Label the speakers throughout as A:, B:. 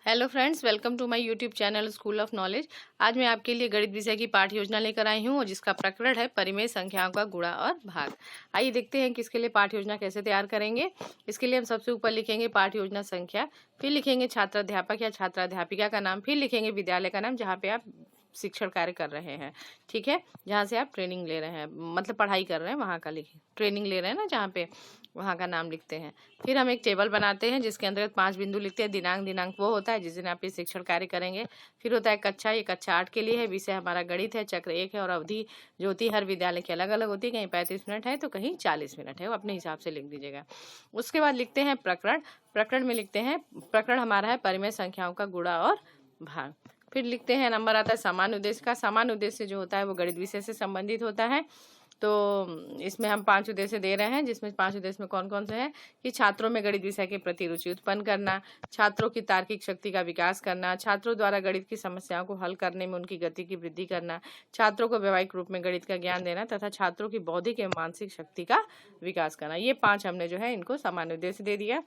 A: Hello friends, welcome to my YouTube channel School of Knowledge. आज मैं आपके लिए गणित विषय की पाठ योजना लेकर आई हूँ और जिसका प्रकरण है परिमेय संख्याओं का गुणा और भाग। आइए देखते हैं कि इसके लिए पाठ योजना कैसे तैयार करेंगे। इसके लिए हम सबसे ऊपर लिखेंगे पाठ योजना संख्या, फिर लिखेंगे छात्राध्यापक या छात्राध्यापिका का नाम, फिर लिखेंगे विद्यालय का नाम जहाँ पे आप शिक्षण कार्य कर रहे हैं, ठीक है, जहाँ से आप ट्रेनिंग ले रहे हैं, मतलब पढ़ाई कर रहे हैं वहाँ का लिखें, ट्रेनिंग ले रहे हैं ना जहाँ पे, वहाँ का नाम लिखते हैं। फिर हम एक टेबल बनाते हैं जिसके अंतर्गत 5 बिंदु लिखते हैं। दिनांक वो होता है जिस दिन आप ये शिक्षण कार्य करेंगे। फिर होता है कक्षा, ये कक्षा 8 के लिए है, विषय हमारा गणित है, चक्र 1 है और अवधि जो होती है हर विद्यालय की अलग अलग होती है, कहीं 35 मिनट है तो कहीं 40 मिनट है, वो अपने हिसाब से लिख दीजिएगा। उसके बाद लिखते हैं प्रकरण। प्रकरण में लिखते हैं, प्रकरण हमारा है परिमेय संख्याओं का गुणा और भाग। फिर लिखते हैं, नंबर आता है सामान्य उद्देश्य का। सामान्य उद्देश्य जो होता है वो गणित विषय से संबंधित होता है। तो इसमें हम 5 उद्देश्य दे रहे हैं, जिसमें 5 उद्देश्य में कौन कौन से हैं कि छात्रों में गणित विषय के प्रति रुचि उत्पन्न करना, छात्रों की तार्किक शक्ति का विकास करना, छात्रों द्वारा गणित की समस्याओं को हल करने में उनकी गति की वृद्धि करना, छात्रों को व्यावहारिक रूप में गणित का ज्ञान देना तथा छात्रों की बौद्धिक एवं मानसिक शक्ति का विकास करना। ये 5 हमने जो है इनको सामान्य उद्देश्य दे दिया।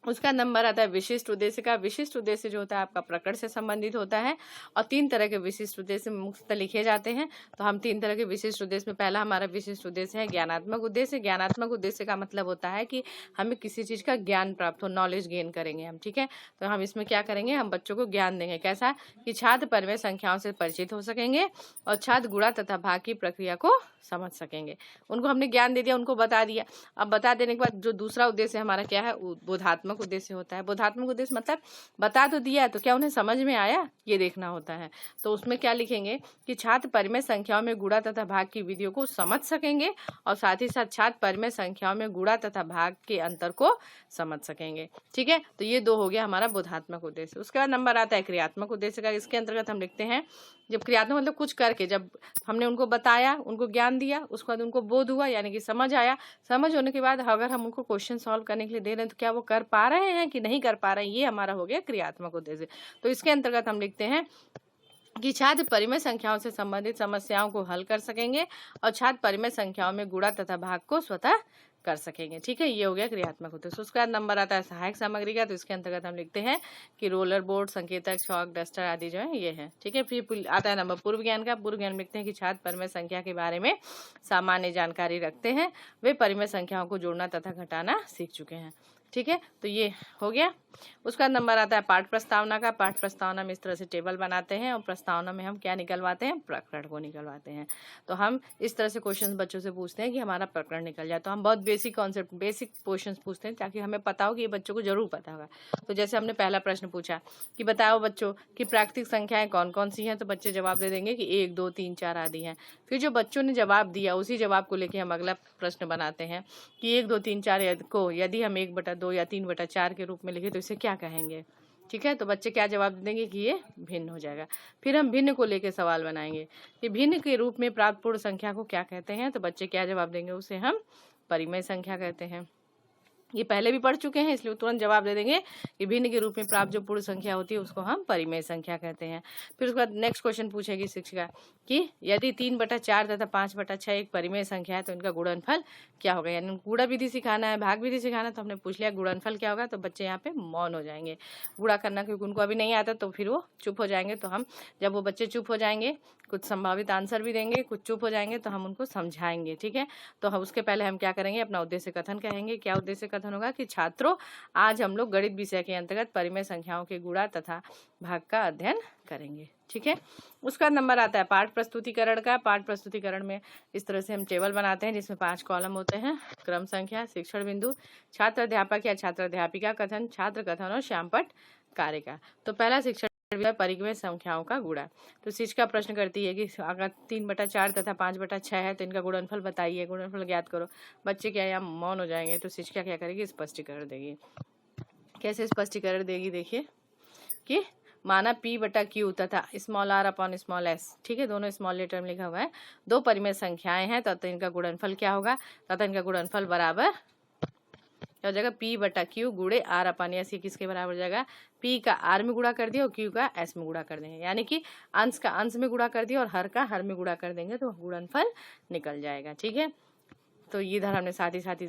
A: उसका नंबर आता है विशिष्ट उद्देश्य का। विशिष्ट उद्देश्य जो होता है आपका प्रकरण से संबंधित होता है और 3 तरह के विशिष्ट उद्देश्य मुख्यतः लिखे जाते हैं। तो हम 3 तरह के विशिष्ट उद्देश्य में पहला हमारा विशिष्ट उद्देश्य है ज्ञानात्मक उद्देश्य। ज्ञानात्मक उद्देश्य का मतलब होता है कि हमें किसी चीज का ज्ञान प्राप्त हो, नॉलेज गेन करेंगे हम, ठीक है। तो हम इसमें क्या करेंगे, हम बच्चों को ज्ञान देंगे। कैसा कि छात्र परिमेय संख्याओं से परिचित हो सकेंगे और छात्र गुणा तथा भाग की प्रक्रिया को समझ सकेंगे। उनको हमने ज्ञान दे दिया, उनको बता दिया। अब बता देने के बाद जो दूसरा उद्देश्य हमारा क्या है, बोधात्मक उद्देश्य होता है। बोधात्मक उद्देश्य मतलब बता तो दिया तो क्या उन्हें समझ में आया, ये देखना होता है। तो उसमें क्या लिखेंगे कि छात्र परिमेय संख्याओं में गुणा तथा भाग की विधियों को समझ सकेंगे और साथ ही साथ छात्र परिमेय संख्याओं में गुणा तथा भाग के अंतर को समझ सकेंगे, ठीक है। तो ये 2 हो गया हमारा बोधात्मक उद्देश्य। उसके बाद नंबर आता है क्रियात्मक उद्देश्य का। इसके अंतर्गत हम लिखते हैं, जब क्रियात्मक मतलब कुछ करके, जब हमने उनको बताया, उनको ज्ञान दिया, उसके बाद उनको बोध हुआ यानी कि समझ आया। समझ होने के बाद अगर हम उनको क्वेश्चन सॉल्व करने के लिए दे रहे हैं तो क्या वो कर पा रहे हैं कि नहीं कर पा रहे हैं, ये हमारा हो गया क्रियात्मक उद्देश्य। तो इसके अंतर्गत हम लिखते हैं कि छात्र परिमेय संख्याओं से संबंधित समस्याओं को हल कर सकेंगे और छात्र परिमेय संख्याओं में गुणा तथा भाग को स्वतः कर सकेंगे, ठीक है। ये हो गया क्रियात्मक उद्देश्य। उसका नंबर आता है सहायक सामग्री का। तो इसके अंतर्गत हम लिखते हैं कि रोलर बोर्ड, संकेतक, चौक, डस्टर आदि जो है ये है, ठीक है। फिर आता है नंबर पूर्व ज्ञान का। पूर्व ज्ञान में लिखते हैं कि छात्र परिमेय संख्या के बारे में सामान्य जानकारी रखते हैं, वे परिमेय संख्याओं को जोड़ना तथा घटाना सीख चुके हैं, ठीक है। तो ये हो गया। उसका नंबर आता है पाठ प्रस्तावना का। पाठ प्रस्तावना में इस तरह से टेबल बनाते हैं और प्रस्तावना में हम क्या निकलवाते हैं, प्रकरण को निकलवाते हैं। तो हम इस तरह से क्वेश्चंस बच्चों से पूछते हैं कि हमारा प्रकरण निकल जाए। तो हम बहुत बेसिक कॉन्सेप्ट, बेसिक क्वेश्चंस पूछते हैं ताकि हमें पता हो कि ये बच्चों को जरूर पता होगा। तो जैसे हमने पहला प्रश्न पूछा कि बताओ बच्चों कि प्राकृतिक संख्याएं कौन कौन सी हैं, तो बच्चे जवाब दे देंगे कि 1, 2, 3, 4 आदि हैं। फिर जो बच्चों ने जवाब दिया उसी जवाब को लेके हम अगला प्रश्न बनाते हैं कि 1, 2, 3, 4 को यदि हम 1/2 या 3/4 के रूप में लिखे तो इसे क्या कहेंगे, ठीक है। तो बच्चे क्या जवाब देंगे कि ये भिन्न हो जाएगा। फिर हम भिन्न को लेकर सवाल बनाएंगे कि भिन्न के रूप में प्राप्त पूर्ण संख्या को क्या कहते हैं, तो बच्चे क्या जवाब देंगे, उसे हम परिमेय संख्या कहते हैं। ये पहले भी पढ़ चुके हैं इसलिए तुरंत जवाब दे देंगे कि भिन्न के रूप में प्राप्त जो पूर्ण संख्या होती है उसको हम परिमेय संख्या कहते हैं। फिर उसके बाद नेक्स्ट क्वेश्चन पूछेगी शिक्षिका कि यदि 3/4 तथा 5/6 एक परिमेय संख्या है तो इनका गुणनफल क्या होगा। यानी गुणा विधि सिखाना है, भाग विधि सिखाना है। तो हमने पूछ लिया गुणनफल क्या होगा, तो बच्चे यहाँ पे मौन हो जाएंगे। गुणा करना क्योंकि उनको अभी नहीं आता तो फिर वो चुप हो जाएंगे। तो हम जब वो बच्चे चुप हो जाएंगे, कुछ संभावित आंसर भी देंगे, कुछ चुप हो जाएंगे, तो हम उनको समझाएंगे, ठीक है। तो हम उसके पहले हम क्या करेंगे, अपना उद्देश्य कथन कहेंगे। क्या उद्देश्य कथन होगा कि छात्रों, आज हम लोग गणित विषय के अंतर्गत परिमेय संख्याओं के गुणा तथा भाग का अध्ययन करेंगे, ठीक है। उसका नंबर आता है पाठ प्रस्तुतिकरण का। पाठ प्रस्तुतिकरण में इस तरह से हम टेबल बनाते हैं जिसमें 5 कॉलम होते हैं। क्रम संख्या, शिक्षण बिंदु, छात्र अध्यापक या छात्र अध्यापिका कथन, छात्र कथन और श्यामपट्ट कार्य का। तो पहला शिक्षण परिमेय संख्याओं का गुणा। तो शिक्षिका प्रश्न करती है कि अगर 3/4 तथा 5/6 है तो इनका गुणनफल बताइए, गुणनफल ज्ञात करो। बच्चे क्या यहाँ मौन हो जाएंगे। तो शिक्षिका क्या करेगी, स्पष्टीकरण देगी। कैसे स्पष्टीकरण देगी, देखिए कि माना P/Q तथा small r upon small s, ठीक है, दोनों स्मॉल लेटर में लिखा हुआ है, 2 परिमेय संख्याएं हैं तथा इनका गुणनफल क्या होगा, तथा इनका गुणनफल बराबर क्या हो जाएगा, P/Q गुणे R अपॉन S। ये किसके बराबर हो जाएगा, P का R में गुणा कर दिया और Q का S में गुणा कर देंगे, यानी कि अंश का अंश में गुणा कर दिया और हर का हर में गुणा कर देंगे तो गुणनफल निकल जाएगा, ठीक है। तो ये इधर हमने साथ ही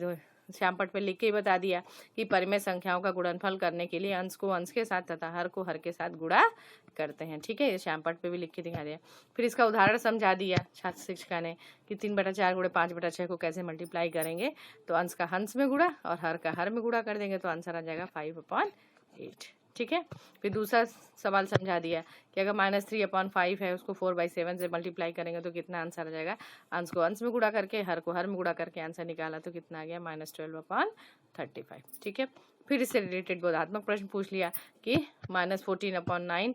A: श्यामपट्ट पे लिख के ही बता दिया कि परिमेय संख्याओं का गुणनफल करने के लिए अंश को अंश के साथ तथा हर को हर के साथ गुणा करते हैं। ठीक है, ये श्यामपट्ट पे भी लिख के दिखा दिया। फिर इसका उदाहरण समझा दिया छात्र शिक्षिका ने कि 3/4 गुणे 5/6 को कैसे मल्टीप्लाई करेंगे। तो अंश का हंस में गुणा और हर का हर में गुणा कर देंगे तो आंसर आ जाएगा 5/8। ठीक है, फिर दूसरा सवाल समझा दिया कि अगर -3/5 है उसको 4/7 से मल्टीप्लाई करेंगे तो कितना आंसर आ जाएगा। अंश को अंश में गुणा करके हर को हर में गुणा करके आंसर निकाला तो कितना आ गया -12/35। ठीक है, फिर इससे रिलेटेड बोधात्मक प्रश्न पूछ लिया कि -14/9,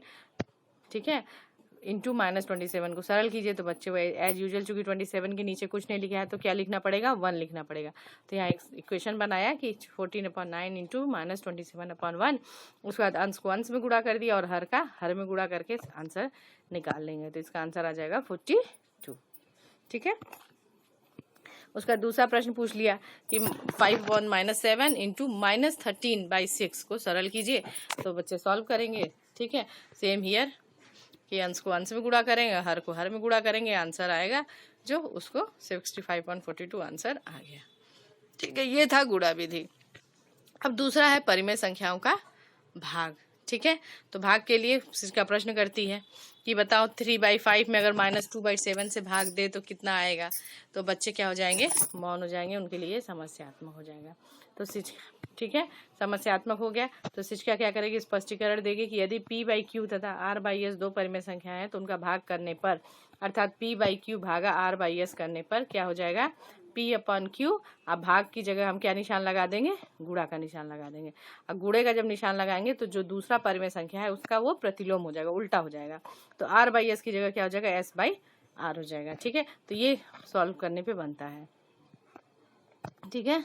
A: ठीक है, इंटू -27 को सरल कीजिए। तो बच्चे वो एज यूजुअल चूंकि 27 के नीचे कुछ नहीं लिखा है तो क्या लिखना पड़ेगा, 1 लिखना पड़ेगा। तो यहाँ एक इक्वेशन बनाया कि 14/9 इंटू -27/1, उसके बाद अंश को अंश में गुणा कर दिया और हर का हर में गुणा करके आंसर निकाल लेंगे। तो इसका आंसर आ जाएगा 42। ठीक है, उसका दूसरा प्रश्न पूछ लिया कि 5/7 इंटू -13/6 को सरल कीजिए। तो बच्चे सॉल्व करेंगे। ठीक है, सेम हियर कि अंश को अंश में गुणा करेंगे, हर को हर में गुणा करेंगे, आंसर आएगा जो उसको 65.42 आंसर आ गया। ठीक है, ये था गुणा विधि। अब दूसरा है परिमेय संख्याओं का भाग। ठीक है, तो भाग के लिए इसका प्रश्न करती है कि बताओ 3/5 में अगर -2/7 से भाग दे तो कितना आएगा। तो बच्चे क्या हो जाएंगे, मौन हो जाएंगे, उनके लिए समस्यात्मक हो जाएगा। तो ठीक है, समस्यात्मक हो गया तो शिक्षिका क्या करेगी, स्पष्टीकरण देगी कि यदि P/Q तथा R/S दो परिमेय संख्या है तो उनका भाग करने पर, अर्थात P/Q भागा R/S करने पर क्या हो जाएगा, P/Q। अब भाग की जगह हम क्या निशान लगा देंगे, गुणा का निशान लगा देंगे। अब गुणे का जब निशान लगाएंगे तो जो दूसरा परिमेय संख्या है उसका वो प्रतिलोम हो जाएगा, उल्टा हो जाएगा। तो R/S की जगह क्या हो जाएगा, S/R हो जाएगा। ठीक है, तो ये सॉल्व करने पे बनता है। ठीक है,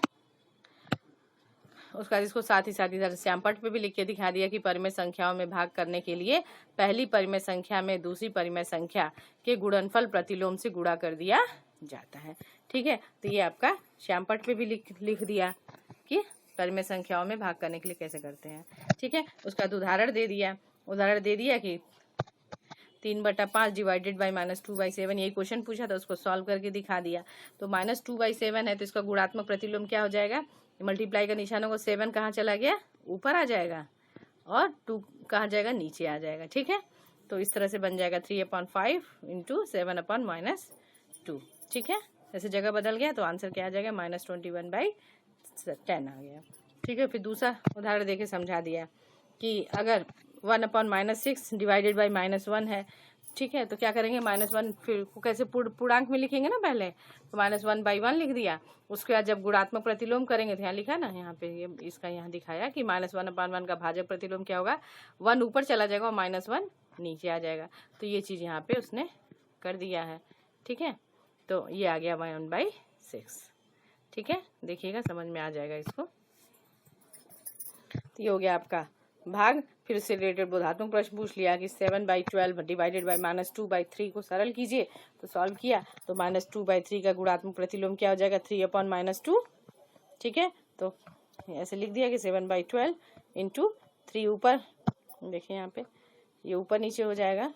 A: उसका इसको साथ ही इधर श्यामपट्ट पे भी लिख के दिखा दिया कि परिमेय संख्याओं में भाग करने के लिए पहली परिमेय संख्या में दूसरी परिमेय संख्या के गुणनफल प्रतिलोम से गुणा कर दिया जाता है। ठीक है, तो ये आपका श्यामपट्ट पे भी लिख दिया कि परिमेय संख्याओं में भाग करने के लिए कैसे करते हैं। ठीक है, उसका उदाहरण दे दिया कि 3/5 डिवाइडेड बाई -2/7, यही क्वेश्चन पूछा था, उसको सॉल्व करके दिखा दिया। तो -2/7 है तो इसका गुणात्मक प्रतिलोम क्या हो जाएगा, मल्टीप्लाई का निशान होगा, 7 कहाँ चला गया, ऊपर आ जाएगा और 2 कहाँ जाएगा, नीचे आ जाएगा। ठीक है, तो इस तरह से बन जाएगा 3/5 इंटू 7/-2। ठीक है, जैसे जगह बदल गया तो आंसर क्या आ जाएगा, -21/10 आ गया। ठीक है, फिर दूसरा उदाहरण देके समझा दिया कि अगर 1/-6 डिवाइडेड बाई -1 है। ठीक है, तो क्या करेंगे, -1 फिर कैसे पूर्णांक में लिखेंगे ना पहले, तो -1/1 लिख दिया। उसके बाद जब गुणात्मक प्रतिलोम करेंगे तो यहाँ लिखा ना, यहाँ पे ये इसका यहाँ दिखाया कि -1/1 का भाजक प्रतिलोम क्या होगा, 1 ऊपर चला जाएगा और -1 नीचे आ जाएगा। तो ये चीज़ यहाँ पे उसने कर दिया है। ठीक है, तो ये आ गया 1/6। ठीक है, देखिएगा समझ में आ जाएगा इसको। तो ये हो गया आपका भाग। फिर उससे रिलेटेड बोधात्मक प्रश्न पूछ लिया कि 7/12 डिवाइडेड बाई -2/3 को सरल कीजिए। तो सॉल्व किया तो -2/3 का गुणात्मक प्रतिलोम क्या हो जाएगा, 3/-2। ठीक है, तो ऐसे लिख दिया कि 7/12 इंटू 3 ऊपर, देखिए यहाँ पे ये ऊपर नीचे हो जाएगा,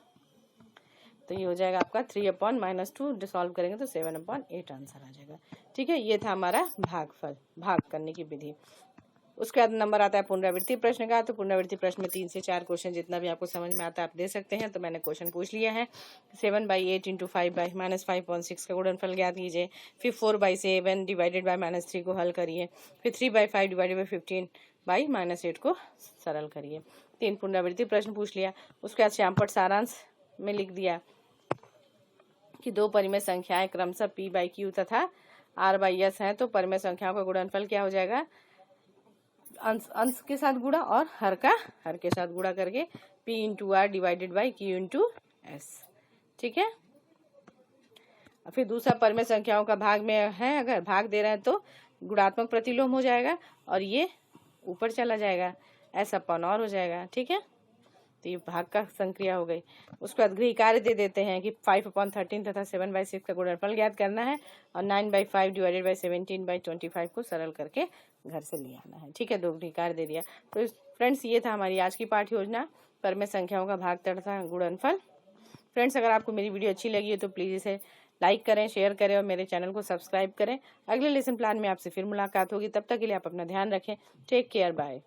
A: तो ये हो जाएगा आपका 3/-2, सॉल्व करेंगे तो 7/8 आंसर आ जाएगा। ठीक है, ये था हमारा भागफल, भाग करने की विधि। उसके बाद नंबर आता है पुनरावृत्ति प्रश्न का। तो पुनरावृत्ति प्रश्न में 3 से 4 क्वेश्चन जितना भी आपको समझ में आता है आप दे सकते हैं। तो मैंने क्वेश्चन पूछ लिया है, 7/8 इंटू 5/-5.6 का गुणनफल ज्ञात कीजिए। फिर 4/7 डिवाइडेड बाई -3 को हल करिए। फिर 3/5 डिवाइडेड बाई 15/-8 को सरल करिए। 3 पुनरावृत्ति प्रश्न पूछ लिया। उसके बाद श्यामपट्ट सारांश में लिख दिया कि दो परिमेय संख्याएं क्रमशः P/Q तथा R/S हैं तो परिमेय संख्याओं का गुणनफल क्या हो जाएगा, अंश के साथ गुणा और हर के साथ गुणा करके P/R divided by Q into S। ठीक है, फिर दूसरा परिमेय संख्याओं का भाग में है, अगर भाग दे रहे हैं तो गुणात्मक प्रतिलोम हो जाएगा और ये ऊपर चला जाएगा, S/R हो जाएगा। ठीक है, तो ये भाग का संक्रिया हो गई। उसके बाद गृह कार्य दे देते हैं कि 5/13 तथा 7/6 का गुणनफल ज्ञात करना है और 9/5 डिवाइडेड बाई 17/25 को सरल करके घर से ले आना है। ठीक है, 2 गृह कार्य दे दिया। तो फ्रेंड्स ये था हमारी आज की पाठ योजना, परिमेय संख्याओं का भाग तथा गुणनफल। फ्रेंड्स अगर आपको मेरी वीडियो अच्छी लगी है तो प्लीज़ इसे लाइक करें, शेयर करें और मेरे चैनल को सब्सक्राइब करें। अगले लेसन प्लान में आपसे फिर मुलाकात होगी, तब तक के लिए आप अपना ध्यान रखें। Take care, bye.